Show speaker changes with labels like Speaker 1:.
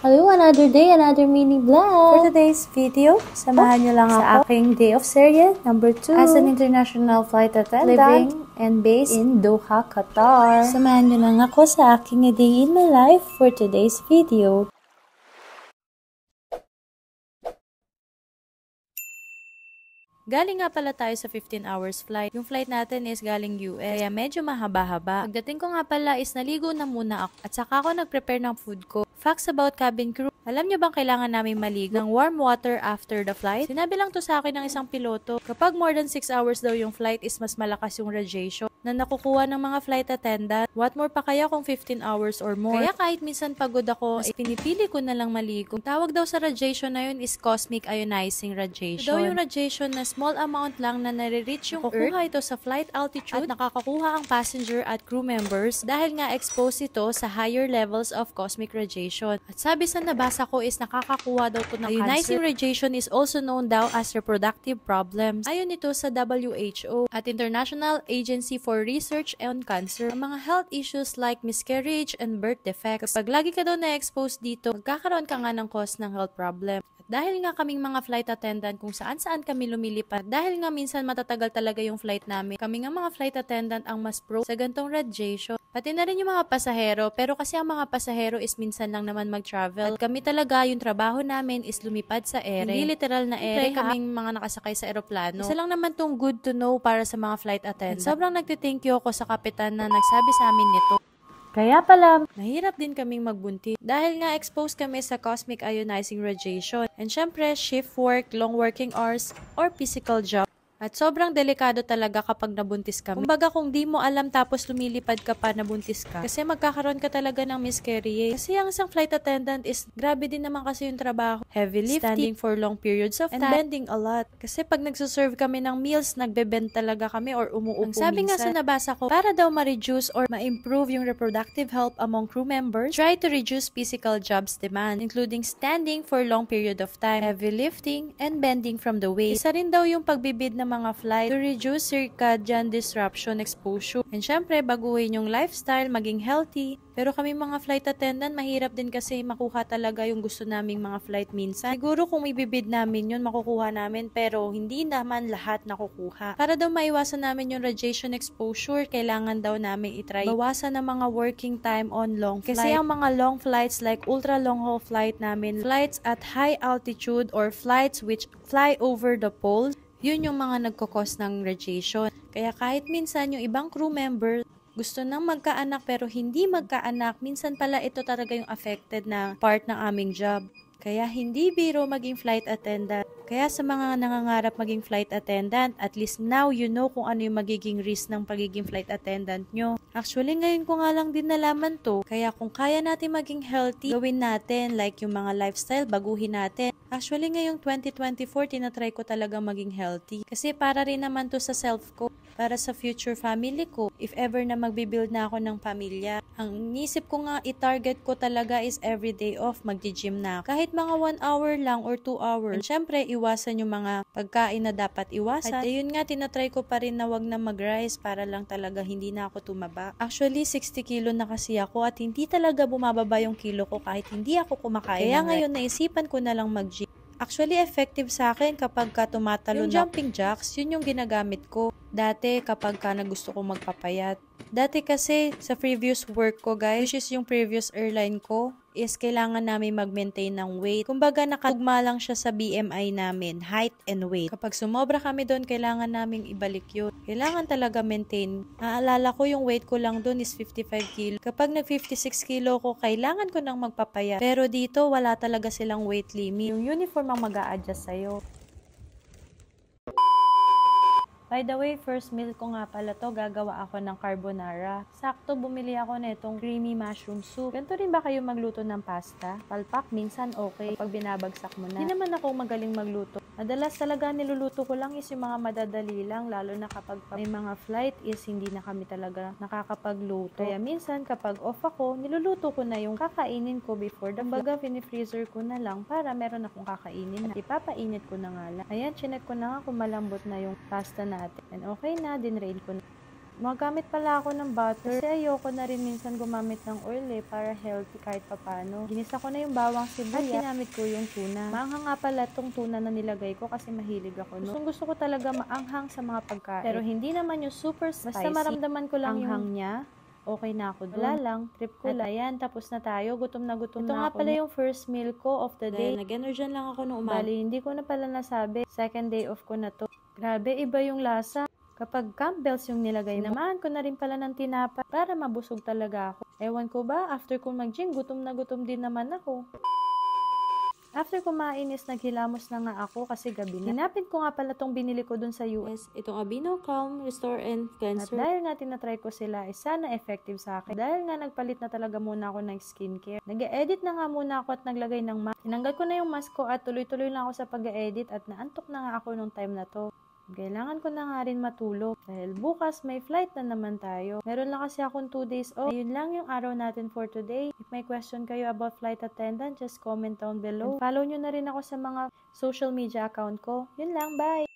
Speaker 1: Hello, another day, another mini vlog.
Speaker 2: For today's video, samahan niyo lang sa aking day of serye, number 2. As an international flight attendant, living and based in Doha, Qatar. Samahan niyo lang ako sa aking day in my life for today's video. Galing nga pala tayo sa 15 hours flight. Yung flight natin is galing US, kaya medyo mahaba-haba. Pagdating ko nga pala is naligo na muna ako at saka ako nag-prepare ng food ko. Facts about cabin crew. Alam niyo bang kailangan namin maligo ng warm water after the flight? Sinabi lang to sa akin ng isang piloto. Kapag more than 6 hours daw yung flight is mas malakas yung radiation na nakukuha ng mga flight attendant. What more pa kaya kung 15 hours or more? Kaya kahit minsan pagod ako, ay pinipili ko na lang maligo. Ang tawag daw sa radiation na yun is cosmic ionizing radiation. Ito daw yung radiation na small amount lang na nare-reach yung Earth. Ito sa flight altitude at nakakakuha ang passenger at crew members dahil nga exposed ito sa higher levels of cosmic radiation. At sabi sa nabasa ko is nakakakuha daw to ng ionizing radiation is also known daw as reproductive problems. Ayon ito sa WHO at International Agency for Research on Cancer, ang mga health issues like miscarriage and birth defects. Kapag lagi ka daw na-expose dito, magkakaroon ka nga ng cause ng health problem. Dahil nga kaming mga flight attendant kung saan-saan kami lumilipad, dahil nga minsan matatagal talaga yung flight namin, kami nga mga flight attendant ang mas pro sa gantong radiation. Pati na rin yung mga pasahero, pero kasi ang mga pasahero is minsan lang naman mag-travel. At kami talaga, yung trabaho namin is lumipad sa ere. Hindi literal na ere, kaming mga nakasakay sa eroplano. Isa lang naman tong good to know para sa mga flight attendant. At sobrang nagtithank you ako sa kapitan na nagsabi sa amin nito. Kaya pala, mahirap din kaming magbuntis dahil nga exposed kami sa cosmic ionizing radiation. And syempre, shift work, long working hours, or physical job. At sobrang delikado talaga kapag nabuntis kami. Kumbaga kung di mo alam tapos lumilipad ka pa nabuntis ka. Kasi magkakaroon ka talaga ng miscarriage. Kasi ang isang flight attendant is grabe din naman kasi yung trabaho. Heavy lifting, standing for long periods of time, and bending a lot. Kasi pag nagsuserve kami ng meals, nagbe-bend talaga kami or umuupo minsan. Sabi nga sa nabasa ko, para daw ma-reduce or ma-improve yung reproductive health among crew members, try to reduce physical jobs demand, including standing for long period of time, heavy lifting, and bending from the waist. Isa rin daw yung pagbibid ng mga flight to reduce circadian disruption exposure. And syempre, baguhin yung lifestyle, maging healthy. Pero kami mga flight attendant, mahirap din kasi makuha talaga yung gusto naming mga flight minsan. Siguro kung ibibid namin yun, makukuha namin, pero hindi naman lahat nakukuha. Para daw maiwasan namin yung radiation exposure, kailangan daw namin itry bawasan ng mga working time on long flight. Kasi ang mga long flights like ultra long haul flight namin, flights at high altitude or flights which fly over the poles, yun yung mga nagkakos ng radiation. Kaya kahit minsan yung ibang crew member gusto nang magkaanak pero hindi magkaanak, minsan pala ito talaga yung affected na part ng aming job. Kaya hindi biro maging flight attendant. Kaya sa mga nangangarap maging flight attendant, at least now you know kung ano yung magiging risk ng pagiging flight attendant nyo. Actually, ngayon ko nga lang din nalaman to. Kaya kung kaya natin maging healthy, gawin natin. Like yung mga lifestyle, baguhin natin. Actually, ngayong 2024, tinatry ko talaga maging healthy. Kasi para rin naman to sa self ko. Para sa future family ko. If ever na magbibuild na ako ng pamilya. Ang inisip ko nga, i-target ko talaga is everyday off, magji-gym na. Kahit mga 1 hour lang or 2 hours. And syempre, iwasan yung mga pagkain na dapat iwasan. At ayun nga, tinatry ko pa rin na wag na mag-rise para lang talaga hindi na ako tumaba. Actually, 60 kilo na kasi ako at hindi talaga bumababa yung kilo ko kahit hindi ako kumakain. Kaya ngayon, naisipan ko na lang mag-gym. Actually, effective sa akin kapag ka tumatalo yung jumping jacks, yun yung ginagamit ko. Dati, kapag ka na gusto ko magpapayat. Dati kasi, sa previous work ko guys, which is yung previous airline ko, is kailangan namin mag-maintain ng weight. Kumbaga, nakatugma lang siya sa BMI namin, height and weight. Kapag sumobra kami doon, kailangan namin ibalik yun. Kailangan talaga maintain. Naalala ko, yung weight ko lang doon is 55 kilo. Kapag nag-56 kilo ko, kailangan ko nang magpapayat. Pero dito, wala talaga silang weight limit. Yung uniform ang mag-a-adjust sa'yo. By the way, first meal ko nga pala to, gagawa ako ng carbonara. Sakto, bumili ako nitong creamy mushroom soup. Ganito rin ba kayo magluto ng pasta? Palpak, minsan okay kapag binabagsak mo na. Hindi naman ako magaling magluto. Madalas talaga niluluto ko lang is yung mga madadali lang, lalo na kapag may mga flight is hindi na kami talaga nakakapagluto. Kaya minsan kapag off ako, niluluto ko na yung kakainin ko before the flight. Fini-freezer ko na lang para meron akong kakainin na. Ipapainit ko na nga lang. Ayan, chinek ko na nga kung malambot na yung pasta natin. And okay na, dinrain ko na. Magamit pala ako ng butter kasi ayoko na rin minsan gumamit ng oil para healthy kahit papano. Ginisa ko na yung bawang sibuyas at ginamit ko yung tuna. Maanghang nga pala tong tuna na nilagay ko kasi mahilig ako. No? Gusto ko talaga maanghang sa mga pagkain. Pero hindi naman yung super spicy. Basta maramdaman ko lang yung anghang niya. Okay na ako doon. Wala lang, trip ko lang. Ayan, tapos na tayo. Gutom na gutom na ako. Ito nga pala yung first meal ko of the day. Nag-energan lang ako nung umaga. Bali, hindi ko na pala nasabi. Second day off ko na to. Grabe, iba yung lasa. Kapag Campbell's yung nilagay mo, naman ko na rin pala ng tinapa para mabusog talaga ako. Ewan ko ba, after ko mag-gym, gutom na gutom din naman ako. After kumain is naghilamos na nga ako kasi gabi na. Hinapin ko nga pala tong binili ko dun sa US. Itong Aveeno Calm Restore and Cleanser. At dahil nga tinatry ko sila, sana effective sa akin. Dahil nga nagpalit na talaga muna ako ng skincare. Nag-edit na nga muna ako at naglagay ng mask. Tinanggal ko na yung mask ko at tuloy-tuloy lang ako sa pag-edit at naantok na nga ako nung time na to. Kailangan ko na nga rin matulog dahil bukas may flight na naman tayo. Meron lang kasi akong 2 days off. Ayun lang yung araw natin for today. If may question kayo about flight attendant, just comment down below. And follow nyo na rin ako sa mga social media account ko. Yun lang, bye!